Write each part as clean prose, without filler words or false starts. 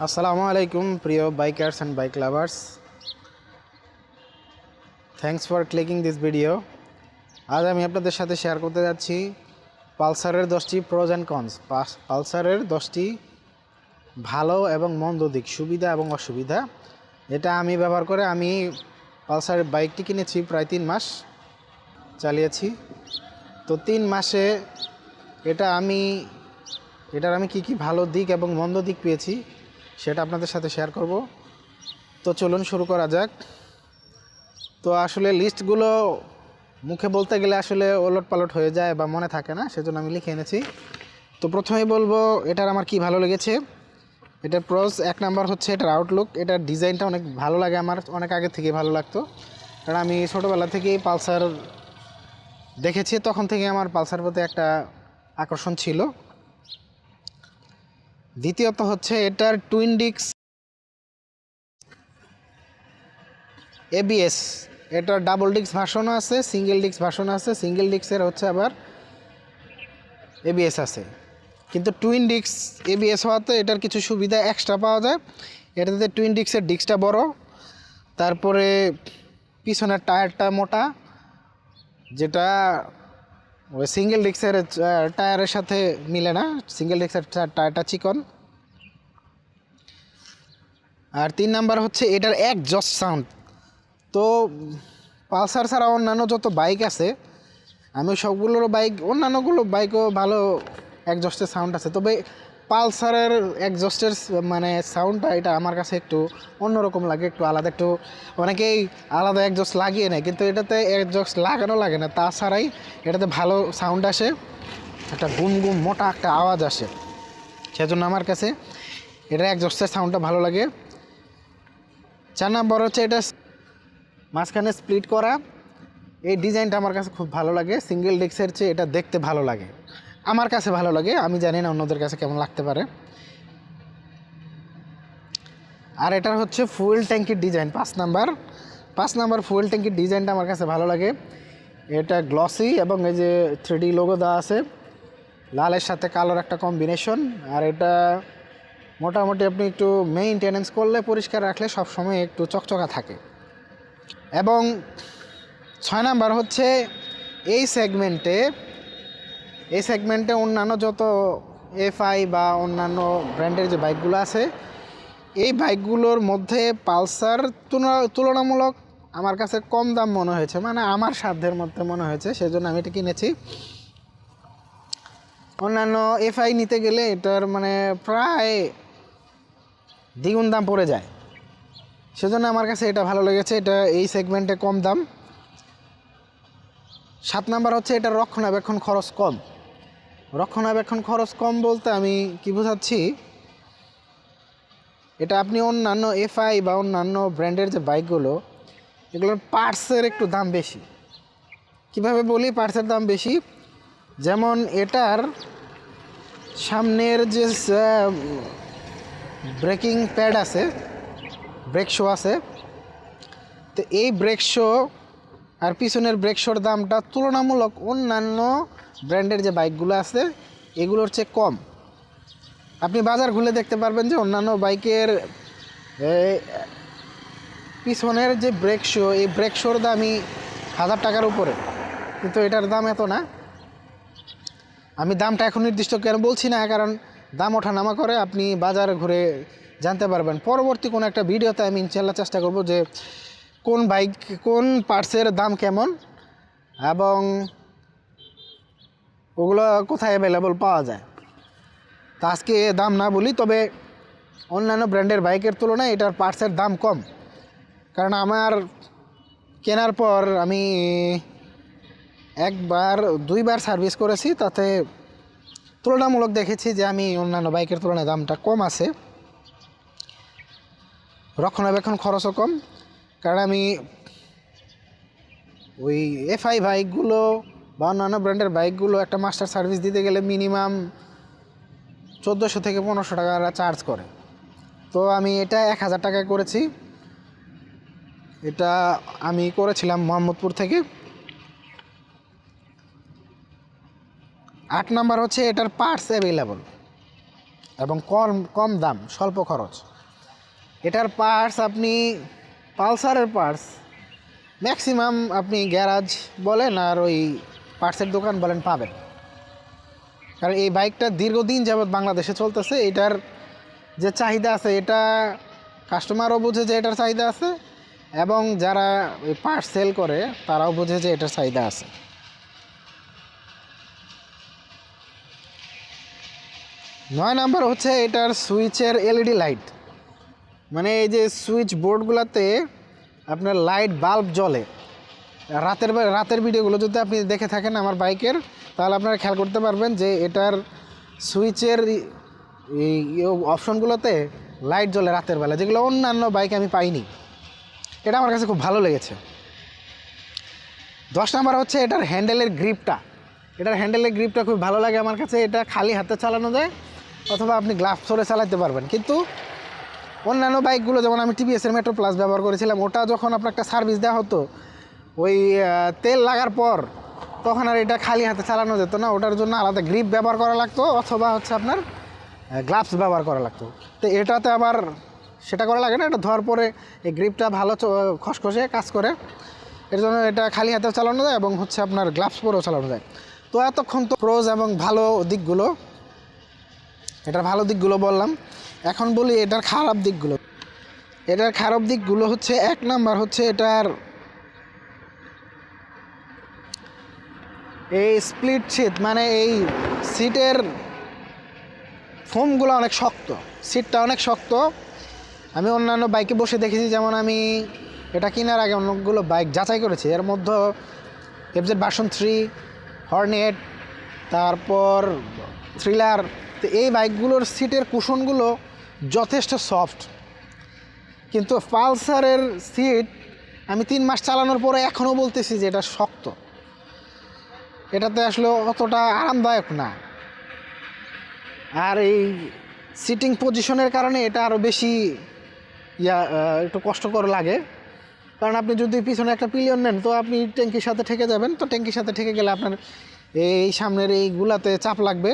আসসালামু আলাইকুম প্রিয় bikers and bike lovers, thanks for clicking this video. আজ আমি আপনাদের সাথে শেয়ার করতে যাচ্ছি পালসারের 10টি প্রোজ অ্যান্ড কনস। পালসারের 10টি ভালো এবং মন্দ দিক, সুবিধা এবং অসুবিধা। এটা আমি ব্যবহার করে আমি পালসারের বাইকটি কিনেছি, প্রায় 3 মাস চালিয়েছি। তো 3 মাসে এটার আমি কি ভালো দিক এবং মন্দ দিক পেয়েছি সেটা আপনাদের সাথে শেয়ার করব। তো চলুন শুরু করা যাক। তো আসলে লিস্টগুলো মুখে বলতে গেলে আসলে ওলটপালট হয়ে যায় বা মনে থাকে না, সেজন্য আমি লিখে এনেছি। তো প্রথমেই বলবো এটার আমার কি ভালো লেগেছে। এটার প্রোজ, 1 নাম্বার হচ্ছে এটার আউটলুক। এটার ডিজাইনটা অনেক ভালো লাগে, আমার অনেক আগে থেকে ভালো লাগতো, কারণ আমি ছোটোবেলা থেকেই পালসার দেখেছি, তখন থেকে আমার পালসার প্রতি একটা আকর্ষণ ছিল। দ্বিতীয়ত হচ্ছে এটার টুইন ডিস্ক এবিএস। এটার ডাবল ডিস্ক ভার্সনও আছে, সিঙ্গেল ডিস্ক ভার্সনও আছে। সিঙ্গেল ডিস্কের হচ্ছে আবার এবিএস আছে, কিন্তু টুইন ডিস্ক এবিএস হওয়াতে এটার কিছু সুবিধা এক্সট্রা পাওয়া যায়। এটাতে টুইন ডিস্কের ডিস্কটা বড়, তারপরে পিছনের টায়ারটা মোটা, যেটা ওই সিঙ্গেল ডিস্কের টায়ারের সাথে মিলে না। সিঙ্গেল ডিস্কের টায়ারটা চিকন। আর 3 নাম্বার হচ্ছে এটার এক্সজস্ট সাউন্ড। তো পালসার ছাড়া অন্যান্য যত বাইক আছে, আমি সবগুলোর অন্যান্যগুলো বাইকও ভালো এক্সজস্টের সাউন্ড আছে, তবে পালসারের এক্সজস্টের মানে সাউন্ডটা এটা আমার কাছে একটু অন্যরকম লাগে, একটু আলাদা। একটু অনেকেই আলাদা এক্সজস্ট লাগিয়ে নেয়, কিন্তু এটাতে এক্সজস্ট লাগানো লাগে না, তাছাড়াই এটাতে ভালো সাউন্ড আসে, একটা গুম গুম মোটা একটা আওয়াজ আসে। সেজন্য আমার কাছে এটা এক্সজস্টের সাউন্ডটা ভালো লাগে। 4 নাম্বার হচ্ছে এটা মাঝখানে স্প্লিট করা, এই ডিজাইনটা আমার কাছে খুব ভালো লাগে। সিঙ্গেল ডিস্কের চেয়ে এটা দেখতে ভালো লাগে, আমার কাছে ভালো লাগে, আমি জানি না অন্যদের কাছে কেমন লাগতে পারে। আর এটার হচ্ছে ফুয়েল ট্যাঙ্কির ডিজাইন। 5 নাম্বার ফুয়েল ট্যাঙ্কির ডিজাইনটা আমার কাছে ভালো লাগে। এটা গ্লসি এবং এই যে 3D লোগো দেওয়া আছে, লালের সাথে কালোর একটা কম্বিনেশন। আর এটা মোটামুটি আপনি একটু মেইনটেনেন্স করলে, পরিষ্কার রাখলে সবসময় একটু চকচকা থাকে। এবং 6 নাম্বার হচ্ছে এই সেগমেন্টে অন্যান্য যত এফআই বা অন্যান্য ব্র্যান্ডের যে বাইকগুলো আছে, এই বাইকগুলোর মধ্যে পালসার তুলনামূলক আমার কাছে কম দাম মনে হয়েছে, মানে আমার সাধ্যের মধ্যে মনে হয়েছে, সেজন্য আমি এটা কিনেছি। অন্যান্য এফআই নিতে গেলে এটার মানে প্রায় দ্বিগুণ দাম পড়ে যায়, সেজন্য আমার কাছে এটা ভালো লেগেছে, এটা এই সেগমেন্টে কম দাম। 7 নাম্বার হচ্ছে এটার রক্ষণাবেক্ষণ খরচ কম। রক্ষণাবেক্ষণ খরচ কম বলতে আমি কি বোঝাচ্ছি, এটা আপনি অন্যান্য এফআই বা অন্যান্য ব্র্যান্ডের যে বাইকগুলো, এগুলোর পার্টসের একটু দাম বেশি। কিভাবে বলি পার্টসের দাম বেশি, যেমন এটার সামনের যে ব্রেকিং প্যাড আছে, ব্রেক শো আছে, তো এই ব্রেক শো আর পিছনের ব্রেক শোর দামটা তুলনামূলক অন্যান্য ব্র্যান্ডের যে বাইকগুলো আছে এগুলোর চেয়ে কম। আপনি বাজার ঘুরে দেখতে পারবেন যে অন্যান্য বাইকের পিছনের যে ব্রেক শো, এই ব্রেক শোর দামই 1000 টাকার উপরে, কিন্তু এটার দাম এত না। আমি দামটা এখন নির্দিষ্ট কেন বলছি না, কারণ দাম ওঠানামা করে, আপনি বাজার ঘুরে জানতে পারবেন। পরবর্তী কোনো একটা ভিডিওতে আমি ইনশাল্লাহ চেষ্টা করব যে কোন পার্টসের দাম কেমন এবং ওগুলো কোথায় অ্যাভেলেবল পাওয়া যায়। তা আজকে দাম না বলি, তবে অন্যান্য ব্র্যান্ডের বাইকের তুলনায় এটার পার্টসের দাম কম, কারণ আমার কেনার পর আমি 2বার সার্ভিস করেছি, তাতে তুলনামূলক দেখেছি যে আমি অন্যান্য বাইকের তুলনায় দামটা কম আছে। রক্ষণাবেক্ষণ খরচও কম, কারণ আমি ওই এফআই বাইকগুলো বা অন্যান্য ব্র্যান্ডের বাইকগুলো একটা মাস্টার সার্ভিস দিতে গেলে মিনিমাম 1400 থেকে 1500 টাকা চার্জ করে। তো আমি এটা 1000 টাকায় করেছি। এটা আমি করেছিলাম মোহাম্মদপুর থেকে। 8 নাম্বার হচ্ছে এটার পার্টস অ্যাভেলেবল। এবং কম কম দাম, স্বল্প খরচ। এটার পার্টস আপনি পালসারের পার্টস ম্যাক্সিমাম আপনি গ্যারাজ বলেন আর ওই পার্টসের দোকান বলেন পাবেন। কারণ এই বাইকটা দীর্ঘদিন যাবৎ বাংলাদেশে চলতেছে। এটার যে চাহিদা আছে এটা কাস্টমারও বোঝে যে এটার চাহিদা আছে, এবং যারা ওই পার্টস সেল করে তারাও বোঝে যে এটার চাহিদা আছে। নয় নাম্বার হচ্ছে এটার সুইচের এলইডি লাইট, মানে এই যে সুইচ বোর্ডগুলোতে আপনার লাইট বাল্ব জ্বলে। রাতের ভিডিওগুলো যদি আপনি দেখে থাকেন আমার বাইকের, তাহলে আপনারা খেয়াল করতে পারবেন যে এটার সুইচের এই অপশনগুলোতে লাইট জ্বলে রাতের বেলা, যেগুলো অন্যান্য বাইকে আমি পাইনি। এটা আমার কাছে খুব ভালো লেগেছে। 10 নাম্বার হচ্ছে এটার হ্যান্ডেলের গ্রিপটা। এটার হ্যান্ডেলের গ্রিপটা খুব ভালো লাগে আমার কাছে। এটা খালি হাতে চালানো যায় অথবা আপনি গ্লাভস পরে চালাতে পারবেন। কিন্তু অন্যান্য বাইকগুলো যেমন আমি টিভিএসের মেট্রো প্লাস ব্যবহার করেছিলাম, ওটা যখন আপনার একটা সার্ভিস দেওয়া হতো ওই তেল লাগার পর, তখন আর এটা খালি হাতে চালানো যেত না। ওটার জন্য আলাদা গ্রিপ ব্যবহার করা লাগতো অথবা হচ্ছে আপনার গ্লাভস ব্যবহার করা লাগতো। তো এটাতে আবার সেটা করা লাগে না। এটা ধোয়ার পরে এই গ্রিপটা ভালো খসখসে কাজ করে, এর জন্য এটা খালি হাতেও চালানো যায় এবং হচ্ছে আপনার গ্লাভস পরেও চালানো যায়। তো এতক্ষণ তো প্রোজ এবং ভালো দিকগুলো, এটার ভালো দিকগুলো বললাম। এখন বলি এটার খারাপ দিকগুলো। এটার খারাপ দিকগুলো হচ্ছে 1 নাম্বার হচ্ছে এটার এই স্প্লিট সিট, মানে এই সিটের ফোমগুলো অনেক শক্ত, সিটটা অনেক শক্ত। আমি অন্যান্য বাইকে বসে দেখেছি, যেমন আমি এটা কেনার আগে অনেকগুলো বাইক যাচাই করেছি। এর মধ্যে এফজেড ভার্সন 3, হর্নেট, তারপর থ্রিলার। তো এই বাইকগুলোর সিটের কুশনগুলো যথেষ্ট সফট, কিন্তু পালসারের সিট আমি 3 মাস চালানোর পরে এখনও বলতেছি যে এটা শক্ত। এটাতে আসলে অতটা আরামদায়ক না। আর এই সিটিং পজিশনের কারণে এটা আরও বেশি একটু কষ্টকর লাগে। কারণ আপনি যদি পিছনে একটা পিলিয়ন নেন তো আপনি ট্যাঙ্কির সাথে ঠেকে যাবেন। তো ট্যাঙ্কির সাথে ঠেকে গেলে আপনার এই সামনের এইগুলাতে চাপ লাগবে,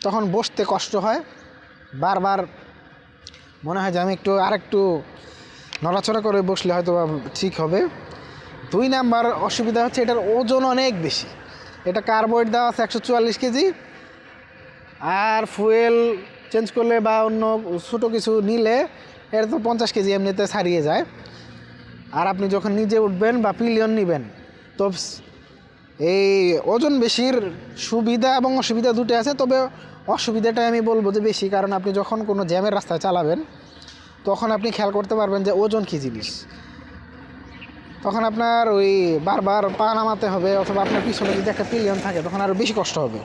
তখন বসতে কষ্ট হয়। বারবার মনে হয় যে আমি আরেকটু নড়াচড়া করে বসলে হয়তো ঠিক হবে। 2 নাম্বার অসুবিধা হচ্ছে এটার ওজন অনেক বেশি। এটা কার্বোয়েট দেওয়া আছে 144 কেজি, আর ফুয়েল চেঞ্জ করলে বা অন্য ছোটো কিছু নিলে এটা তো 50 কেজি এমনিতে ছাড়িয়ে যায়। আর আপনি যখন নিজে উঠবেন বা পিলিয়ন নেবেন, তো এই ওজন বেশির সুবিধা এবং অসুবিধা দুটো আছে। তবে অসুবিধাটা আমি বলবো যে বেশি, কারণ আপনি যখন কোনো জ্যামের রাস্তায় চালাবেন তখন আপনি খেয়াল করতে পারবেন যে ওজন কী জিনিস। তখন আপনার ওই বারবার পা নামাতে হবে, অথবা আপনার পিছনে যদি একটা পিলিয়ন থাকে তখন আরও বেশি কষ্ট হবে।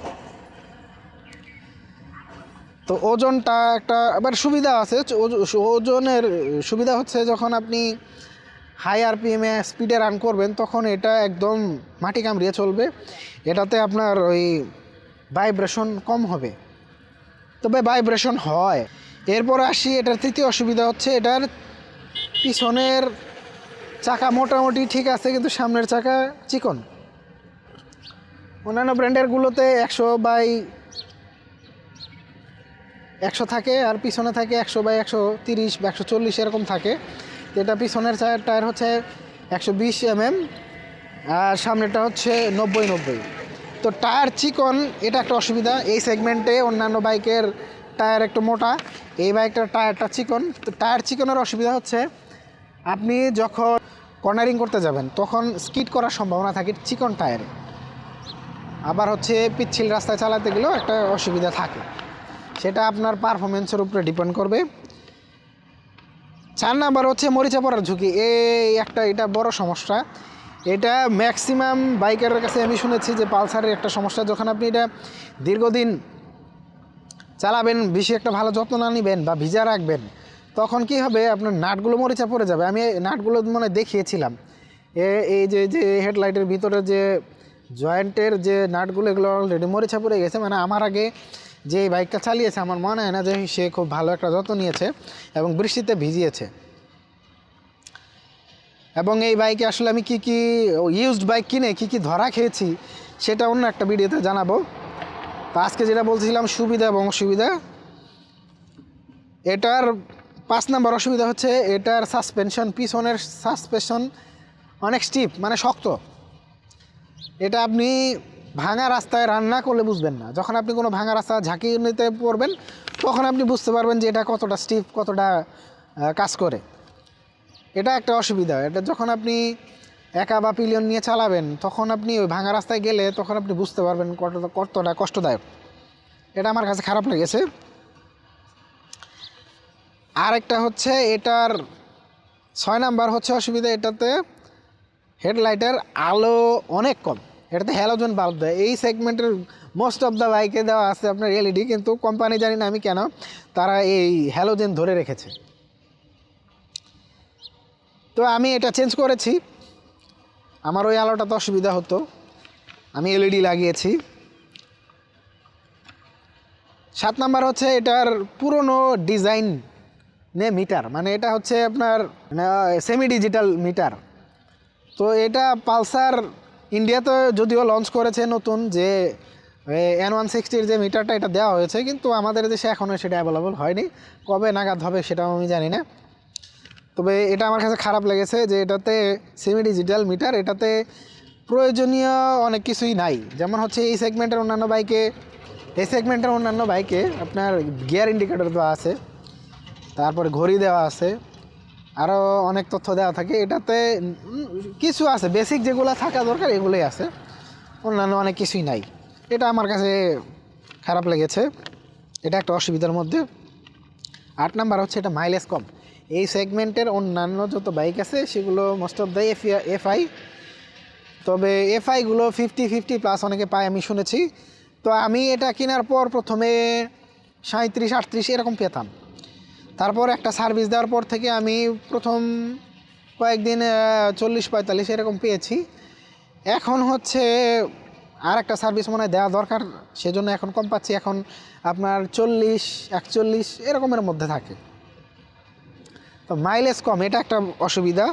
তো ওজনটা একটা আবার সুবিধা আছে। ওজনের সুবিধা হচ্ছে যখন আপনি হাই আরপিএমে স্পিডে রান করবেন তখন এটা একদম মাটি কামড়িয়ে চলবে। এটাতে আপনার ওই ভাইব্রেশন কম হবে, তবে ভাইব্রেশন হয়। এরপর আসি এটার তৃতীয় অসুবিধা হচ্ছে এটার পিছনের চাকা মোটামুটি ঠিক আছে, কিন্তু সামনের চাকা চিকন। অন্যান্য ব্র্যান্ডেরগুলোতে 100/100 থাকে, আর পিছনে থাকে 100/130 বা 140 এরকম থাকে। এটা পিছনের টায়ার হচ্ছে 120 mm আর সামনেটা হচ্ছে 90/90। তো টায়ার চিকন, এটা একটা অসুবিধা এই সেগমেন্টে। অন্যান্য বাইকের টায়ার একটু মোটা, এই বাইকটার টায়ারটা চিকন। তো টায়ার চিকনের অসুবিধা হচ্ছে আপনি যখন কর্নারিং করতে যাবেন তখন স্কিড করার সম্ভাবনা থাকে চিকন টায়ারে। আবার হচ্ছে পিচ্ছিল রাস্তায় চালাতে গেলেও একটা অসুবিধা থাকে, সেটা আপনার পারফরমেন্সের উপরে ডিপেন্ড করবে। 4 নাম্বার হচ্ছে মরিচা পড়ার ঝুঁকি। এটা বড় সমস্যা। এটা ম্যাক্সিমাম বাইকারের কাছে আমি শুনেছি যে পালসারের একটা সমস্যা। যখন আপনি এটা দীর্ঘদিন চালাবেন, বেশি একটা ভালো যত্ন না নেবেন বা ভিজা রাখবেন, তখন কি হবে আপনার নাটগুলো মরিচা পড়ে যাবে। আমি নাটগুলো দেখিয়েছিলাম। এই যে হেডলাইটের ভিতরে যে জয়েন্টের যে নাটগুলো, এগুলো অলরেডি মরিচা পড়ে গেছে। মানে আমার আগে যে বাইকটা চালিয়েছে আমার মনে হয় না যে সে খুব ভালো একটা যত্ন নিয়েছে এবং বৃষ্টিতে ভিজিয়েছে। এবং এই বাইকে আসলে আমি কি ইউজড বাইক কিনে কি ধরা খেয়েছি সেটা অন্য একটা ভিডিওতে জানাবো। তো আজকে যেটা বলছিলাম সুবিধা এবং অসুবিধা, এটার 5 নাম্বার অসুবিধা হচ্ছে এটার সাসপেনশন, পিছনের সাসপেনশন অনেক স্টিফ, মানে শক্ত। এটা আপনি ভাঙা রাস্তায় রান্না করলে বুঝবেন না। যখন আপনি কোনো ভাঙা রাস্তা ঝাঁকি নিতে পড়বেন তখন আপনি বুঝতে পারবেন যে এটা কতটা স্টিফ, কতটা কাজ করে। এটা একটা অসুবিধা। এটা যখন আপনি একা বা পিলিয়ন নিয়ে চালাবেন তখন আপনি ওই ভাঙা রাস্তায় গেলে তখন আপনি বুঝতে পারবেন কতটা কষ্টদায়ক। এটা আমার কাছে খারাপ লেগেছে। আরেকটা হচ্ছে এটার 6 নাম্বার হচ্ছে অসুবিধা, এটাতে হেডলাইটের আলো অনেক কম। এটাতে হ্যালোজেন বাল্ব দেয়। এই সেগমেন্টের মোস্ট অফ দ্য বাইকে দেওয়া আছে আপনার এলইডি, কিন্তু কোম্পানি জানি না আমি কেন তারা এই হ্যালোজেন ধরে রেখেছে। তো আমি এটা চেঞ্জ করেছি, আমার ওই আলোটাতে অসুবিধা হতো, আমি এলইডি লাগিয়েছি। 7 নাম্বার হচ্ছে এটার পুরনো ডিজাইন মিটার, মানে এটা হচ্ছে আপনার সেমি ডিজিটাল মিটার। তো এটা পালসার ইন্ডিয়াতে যদিও লঞ্চ করেছে নতুন যে N160 যে মিটারটা, এটা দেওয়া হয়েছে, কিন্তু আমাদের দেশে এখনও সেটা অ্যাভেলেবল হয়নি। কবে নাগাদ হবে সেটাও আমি জানি না। তবে এটা আমার কাছে খারাপ লেগেছে যে এটাতে সেমি ডিজিটাল মিটার, এটাতে প্রয়োজনীয় অনেক কিছুই নাই। যেমন হচ্ছে এই সেগমেন্টের অন্যান্য বাইকে আপনার গিয়ার ইন্ডিকেটর দেওয়া আছে, তারপরে ঘড়ি দেওয়া আছে, আরও অনেক তথ্য দেওয়া থাকে। এটাতে কিছু আছে, বেসিক যেগুলো থাকা দরকার এগুলোই আছে, অন্যান্য অনেক কিছুই নাই। এটা আমার কাছে খারাপ লেগেছে, এটা একটা অসুবিধার মধ্যে। 8 নাম্বার হচ্ছে এটা মাইলেজ কম। এই সেগমেন্টের অন্যান্য যত বাইক আছে সেগুলো মোস্ট অফ দ্য এফআই, তবে এফআইগুলো 50+ অনেকে পায় আমি শুনেছি। তো আমি এটা কেনার পর প্রথমে 37-38 এরকম পেতাম, তারপর একটা সার্ভিস দেওয়ার পর থেকে আমি প্রথম কয়েকদিন 40-45 এরকম পেয়েছি। এখন হচ্ছে আর একটা সার্ভিস মনে হয় দেওয়া দরকার, সেজন্য এখন কম পাচ্ছি। এখন আপনার 40-41 এরকমের মধ্যে থাকে। তো মাইলেজ কম, এটা একটা অসুবিধা।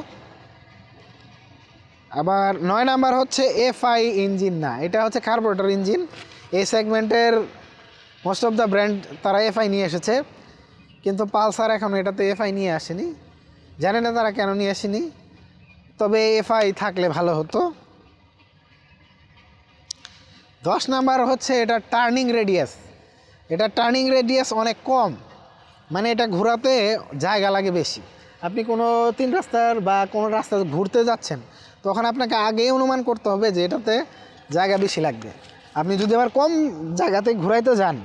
আবার 9 নাম্বার হচ্ছে এফআই ইঞ্জিন না, এটা হচ্ছে কার্বোরেটর ইঞ্জিন। এই সেগমেন্টের মোস্ট অফ দ্য ব্র্যান্ড তারা এফআই নিয়ে এসেছে, কিন্তু পালসার এখন এটাতে এফআই নিয়ে আসেনি। জানি না তারা কেন নিয়ে আসেনি, তবে এফআই থাকলে ভালো হতো। 10 নাম্বার হচ্ছে এটা টার্নিং রেডিয়াস। এটা টার্নিং রেডিয়াস অনেক কম, মানে এটা ঘোরাতে জায়গা লাগে বেশি। আপনি কোনো 3 রাস্তার বা কোনো রাস্তা ঘুরতে যাচ্ছেন তখন আপনাকে আগেই অনুমান করতে হবে যে এটাতে জায়গা বেশি লাগবে। আপনি যদি আবার কম জায়গাতে ঘুরাইতে যান,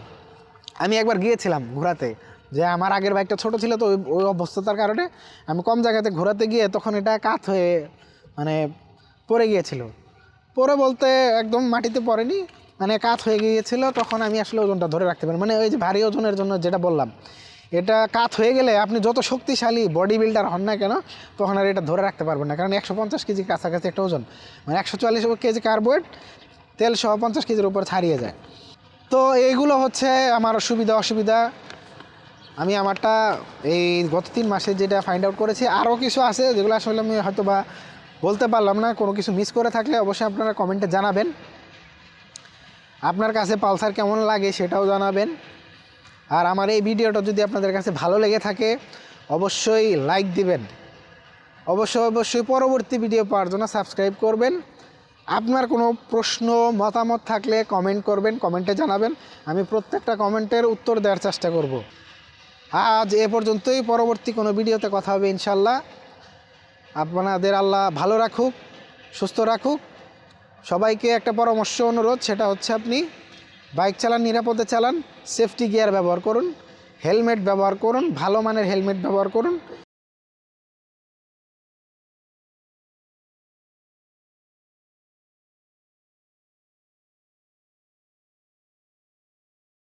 আমি একবার গিয়েছিলাম ঘোরাতে, যে আমার আগের বাইকটা ছোট ছিল, তো ওই অবস্থার কারণে আমি কম জায়গাতে ঘোরাতে গিয়ে তখন এটা কাত হয়ে মানে পড়ে গিয়েছিল। পরে বলতে একদম মাটিতে পড়েনি, মানে কাত হয়ে গিয়েছিল। তখন আমি আসলে ওজনটা ধরে রাখতে পারি, মানে ওই যে ভারী ওজনের জন্য যেটা বললাম, এটা কাত হয়ে গেলে আপনি যত শক্তিশালী বডি বিল্ডার হন না কেন তখন আর এটা ধরে রাখতে পারবেন না, কারণ 150 কেজি কাছাকাছি একটা ওজন, মানে 140 কেজি কার্বোয়েট তেল সহ 50 কেজির উপর ছাড়িয়ে যায়। তো এইগুলো হচ্ছে আমার সুবিধা অসুবিধা। আমি আমারটা এই গত 3 মাসে যেটা ফাইন্ড আউট করেছি, আরও কিছু আছে যেগুলো আসলে আমি হয়তো বা বলতে পারলাম না। কোনো কিছু মিস করে থাকলে অবশ্যই আপনারা কমেন্টে জানাবেন। আপনার কাছে পালসার কেমন লাগে সেটাও জানাবেন। আর আমার এই ভিডিওটা যদি আপনাদের কাছে ভালো লেগে থাকে অবশ্যই লাইক দিবেন, অবশ্যই পরবর্তী ভিডিও পাওয়ার জন্য সাবস্ক্রাইব করবেন। আপনার কোনো প্রশ্ন মতামত থাকলে কমেন্ট করবেন, কমেন্টে জানাবেন, আমি প্রত্যেকটা কমেন্টের উত্তর দেওয়ার চেষ্টা করব। আজ এ পর্যন্তই, পরবর্তী কোনো ভিডিওতে কথা হবে ইনশাল্লাহ। আপনাদের আল্লাহ ভালো রাখুক, সুস্থ রাখুক। সবাইকে একটা পরামর্শ অনুরোধ, সেটা হচ্ছে আপনি বাইক চালান, নিরাপদে চালান, সেফটি গিয়ার ব্যবহার করুন, হেলমেট ব্যবহার করুন, ভালো মানের হেলমেট ব্যবহার করুন।